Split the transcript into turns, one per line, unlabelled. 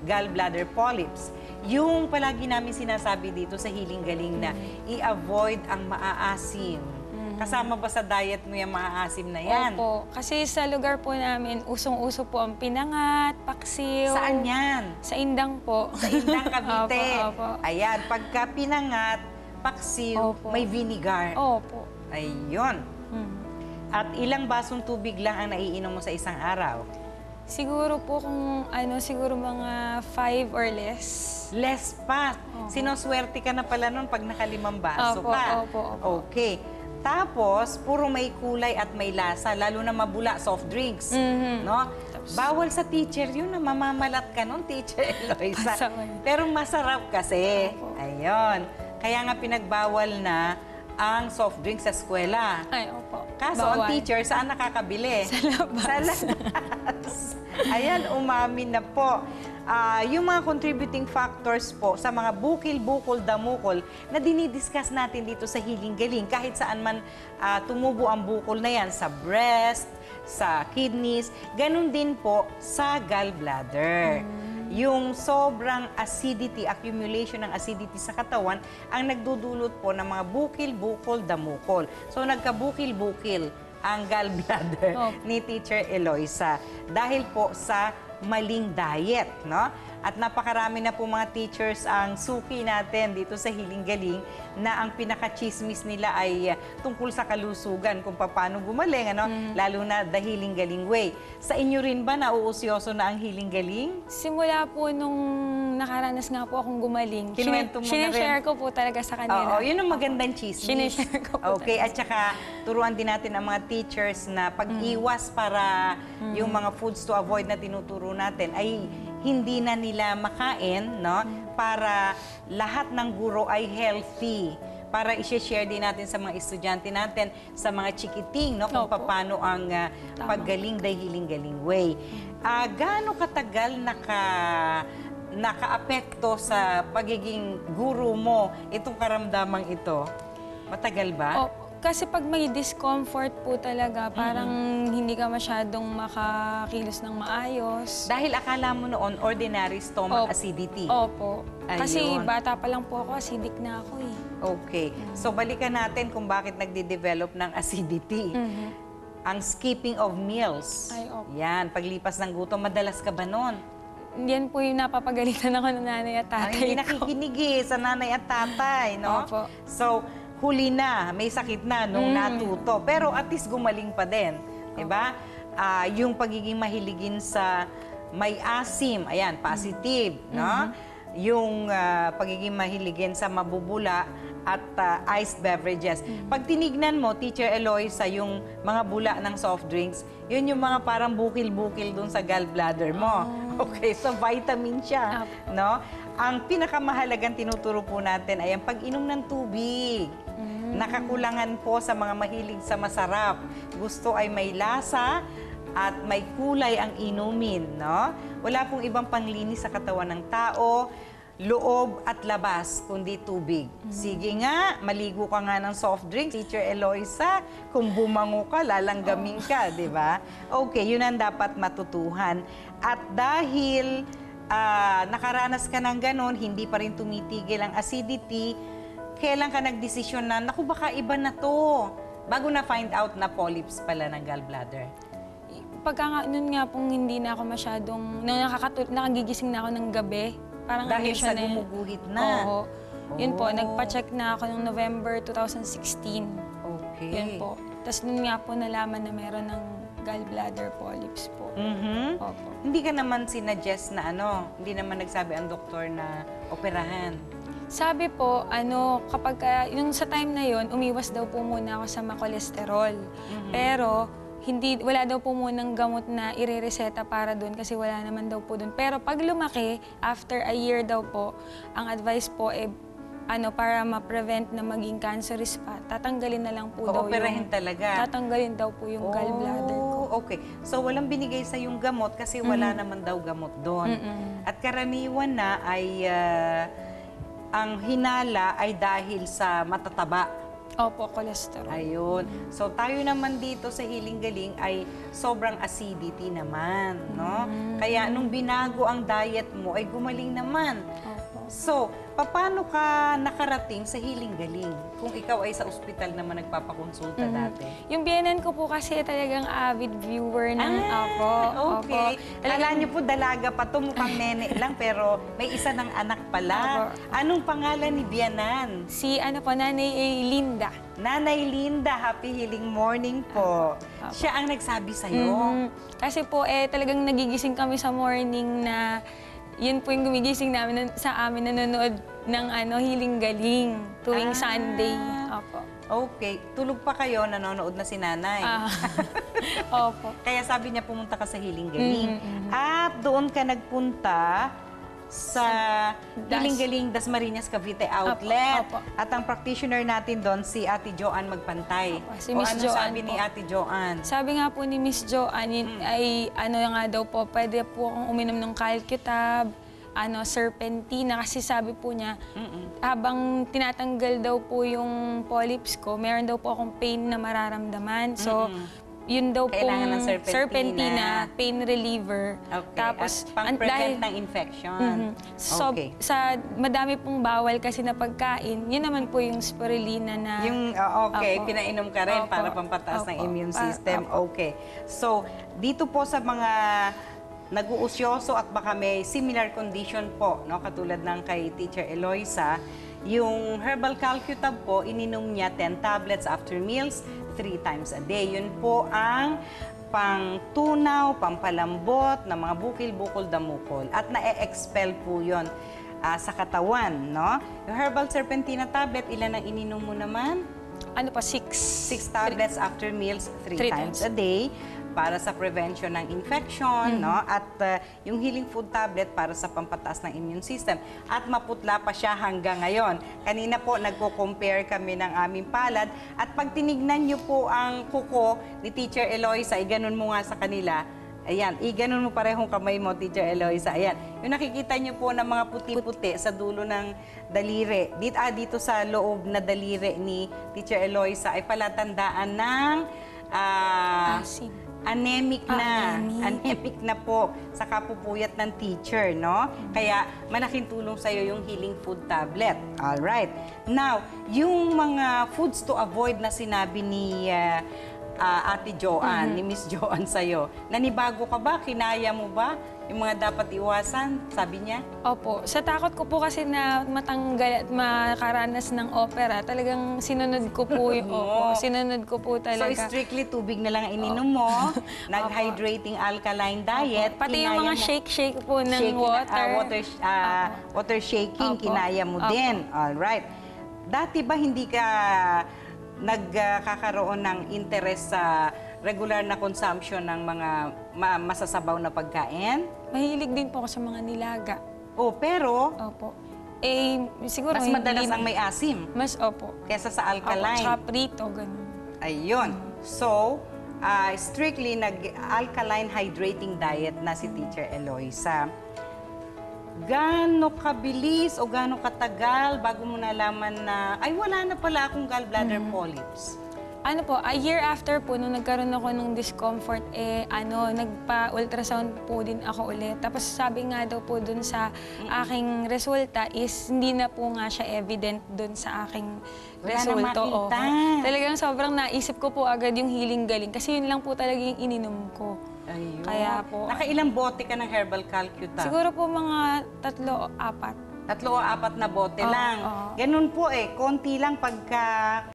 gallbladder polyps. Yung palagi namin sinasabi dito sa Healing Galing na i-avoid ang maaasim. Kasama ba sa diet mo yung maaasim na yan?
Opo. Kasi sa lugar po namin, usong-uso po ang pinangat, paksiw.
Saan yan?
Sa Indang po.
Sa Indang, Cavite.
Opo.
Ayan, pagka pinangat, paksiw,
Opo.
may vinegar.
Opo.
Ayun. At ilang basong tubig lang ang naiinom mo sa isang araw?
Siguro po kung siguro mga 5 or less.
Less pa. Sinoswerte ka na pala nun pag nakalimang baso
Opo,
ka.
opo.
Okay. Tapos, puro may kulay at may lasa, lalo na mabula, soft drinks. No? Bawal sa teacher yun na mamamalat ka nun, Teacher Eloisa. Pero masarap kasi. Ayun. Kaya nga pinagbawal na ang soft drinks sa eskwela.
Ay, opo.
Kaso ang teacher, saan nakakabili?
Sa labas.
Sa labas. Ayan, umamin na po. Yung mga contributing factors po sa mga bukil, bukol, damukol na dinidiscuss natin dito sa Healing Galing, kahit saan man tumubo ang bukol na yan, sa breast, sa kidneys, ganun din po sa gallbladder. Yung sobrang acidity, accumulation ng acidity sa katawan, ang nagdudulot po ng mga bukil, bukol, damukol. So nagkabukil-bukil ang gallbladder ni Teacher Eloisa dahil po sa maling diet, no? At napakarami na po mga teachers ang suki natin dito sa Healing Galing na ang pinaka-chismis nila ay tungkol sa kalusugan, kung paano gumaling, ano? Lalo na the Healing Galing way. Sa inyo rin ba nauusyoso na ang Healing Galing?
Simula po nung nakaranas nga po akong gumaling,
Kinuwento mo na rin?
sinishare ko po talaga sa kanila.
Oo, yun ang magandang chismis.
Sinishare ko po
Okay, at saka turuan din natin ang mga teachers na pag-iwas para yung mga foods to avoid na tinuturo natin ay hindi na nila makain, no? Para lahat ng guro ay healthy. Para i-share din natin sa mga estudyante natin, sa mga chikiting, no? Kung paano ang paggaling dahil Healing Galing way. Gaano katagal naka-apekto sa pagiging guro mo itong karamdamang ito? Matagal ba?
Kasi pag may discomfort po talaga, parang hindi ka masyadong makakilos ng maayos.
Dahil akala mo noon ordinary stomach acidity.
Opo. Kasi
Ayun.
bata pa lang po ako, acidic na ako eh.
Okay. So balikan natin kung bakit nagde-develop ng acidity. Ang skipping of meals.
Ay, opo.
Yan, paglipas ng gutom, madalas ka ba noon?
Yan po yung napapagalitan ako ng nanay at tatay
Hindi
ko.
nakikinig sa nanay at tatay, no?
Opo.
So, huli na, may sakit na nung natuto. Pero at least gumaling pa din. Diba? Yung pagiging mahiligin sa may asim, ayan, positive, no? Yung pagiging mahiligin sa mabubula at iced beverages. Pag tinignan mo, Teacher Eloisa, yung mga bula ng soft drinks, yun yung mga parang bukil-bukil dun sa gallbladder mo. Okay, so vitamin siya, no? Ang pinakamahalagang tinuturo po natin ay ang pag-inom ng tubig. Nakakulangan po sa mga mahilig sa masarap. Gusto ay may lasa at may kulay ang inumin, no? Wala pong ibang panglinis sa katawan ng tao, loob at labas, kundi tubig. Sige nga, maligo ka nga ng soft drink, Teacher Eloisa. Kung bumango ka, lalanggamin ka, di ba? Okay, yun ang dapat matutuhan. At dahil nakaranas ka ng ganon, hindi pa rin tumitigil ang acidity, kailan ka nagdesisyon na, naku, baka iba na to, bago na find out na polyps pala ng gallbladder?
Nun nga pong hindi na ako masyadong, nakagigising na ako ng gabi. Parang
dahil sa gumuguhit na?
Oo. Yun po, nagpa-check na ako noong November 2016.
Okay.
Yun po. Tapos nun nga po nalaman na meron ng gallbladder polyps po. Opo.
Hindi ka naman sinuggest na hindi naman nagsabi ang doktor na operahan?
Sabi po, kapag yung sa time na yon, umiwas daw po muna ako sa makolesterol. Pero wala daw po munang gamot na irereseta para doon kasi wala naman daw po doon. Pero pag lumaki, after a year daw po, ang advice po para ma-prevent na maging cancerous pa, tatanggalin na lang po daw
operahin talaga?
Tatanggalin daw po yung gallbladder ko.
Okay. So walang binigay sa yung gamot kasi wala naman daw gamot doon. At karaniwan na ay ang hinala ay dahil sa matataba.
Opo, cholesterol.
Ayun. So, tayo naman dito sa Healing Galing ay sobrang acidity naman, no? Kaya nung binago ang diet mo, ay gumaling naman.
Opo.
So, paano ka nakarating sa Healing Galing? Kung ikaw ay sa ospital naman nagpapakonsulta dati.
Yung biyenan ko po kasi talagang avid viewer ng ako.
Okay.
Opo.
Kala niyo po dalaga pa to, mukhang nene lang, pero may isa ng anak pala. Anong pangalan ni Bianan?
Si Nanay Linda.
Nanay Linda, happy healing morning po. Siya ang nagsabi sa'yo.
Kasi po talagang nagigising kami sa morning na yun po yung gumigising namin sa amin nanonood ng Healing Galing tuwing Sunday. Opo.
Okay. Tulog pa kayo, nanonood na si nanay.
Opo.
Kaya sabi niya pumunta ka sa Healing Galing. At doon ka nagpunta sa Healing Galing Dasmariñas Cavite Outlet.
Opo.
At ang practitioner natin doon, si Ate Joanne Magpantay.
Opo, si Miss
ano
Joanne
sabi ni
po.
Ate Joanne?
Sabi nga po ni Miss Joanne, ay nga daw po, pwede po akong uminom ng Calcutab, serpentina, kasi sabi po niya, habang tinatanggal daw po yung polyps ko, meron daw po akong pain na mararamdaman. So, yun daw
Kailangan
pong
ng serpentina.
pain reliever.
Okay.
Tapos,
at pang-prevent ng infection.
So,
Okay.
sa madami pong bawal kasi na pagkain, yun naman po yung spirulina na...
Yung, okay,
Opo.
pinainom ka rin
Opo.
para pampataas ng
Opo.
immune system. Okay. So, dito po sa mga nag-uusyoso at baka may similar condition po, no, katulad ng kay Teacher Eloisa, yung herbal calcutab po, ininom niya 10 tablets after meals, 3 times a day. Yun po ang pang-tunaw, pampalambot ng mga bukil-bukol damukol. At na-expel po yun sa katawan, no? Yung herbal serpentina tablet, ilan ang ininom mo naman?
6.
6 tablets after meals, 3
Three
times
times.
a day para sa prevention ng infection, no? At yung healing food tablet para sa pampataas ng immune system. At maputla pa siya hanggang ngayon. Kanina po nagko-compare kami ng aming palad at pag tinignan niyo po ang kuko ni Teacher Eloisa, iganon mo nga sa kanila. Ayan, iganon mo parehong kamay mo, Teacher Eloisa. Ayan, yung nakikita niyo po ng mga puti-puti sa dulo ng daliri. Dito sa loob na daliri ni Teacher Eloisa ay palatandaan ng
Asim.
anemic na. Anemic na po sa kapupuyat ng teacher, no? Kaya malaking tulong sa'yo yung healing food tablet. Alright. Now, yung mga foods to avoid na sinabi ni Ate Joanne, ni Miss Joanne sa'yo, nanibago ka ba? Kinaya mo ba? Yung mga dapat iwasan, sabi niya?
Opo. Sa takot ko po kasi na matanggal at makaranas ng opera, talagang sinunod ko po yung sinunod ko po
So,
talaga.
strictly tubig na lang ang ininom mo, nag-hydrating alkaline diet,
Pati yung
kinaya
mga
mo-
shake-shake po ng
shaking,
water.
water shaking,
Opo.
kinaya mo
Opo.
din. Alright. Dati ba hindi ka nagkakaroon ng interest sa regular na consumption ng mga masasabaw na pagkain?
Mahilig din po ako sa mga nilaga.
Oh, pero
Opo. Siguro
mas
hindi
madalas ang may asim
Mas opo.
kesa sa
Opo,
alkaline.
tsaka prito, ganun.
Ayun. So, strictly nag-alkaline hydrating diet na si Teacher Eloisa. Gaano kabilis o gaano katagal bago mo nalaman na, ay wala na pala akong gallbladder polyps?
Ano po, a year after po, nung nagkaroon ako ng discomfort, nagpa-ultrasound po din ako ulit. Tapos sabi nga daw po dun sa aking resulta is hindi na po nga siya evident dun sa aking
Wala na
resulto.
makita.
Talagang sobrang naisip ko po agad yung healing galing kasi yun lang po talaga yung ininom ko.
Ayun.
Kaya po,
Nakailang bote ka ng herbal calcuta?
siguro po mga 3 o 4.
3 o 4 na bote lang.
oo.
Ganun po konti lang pagka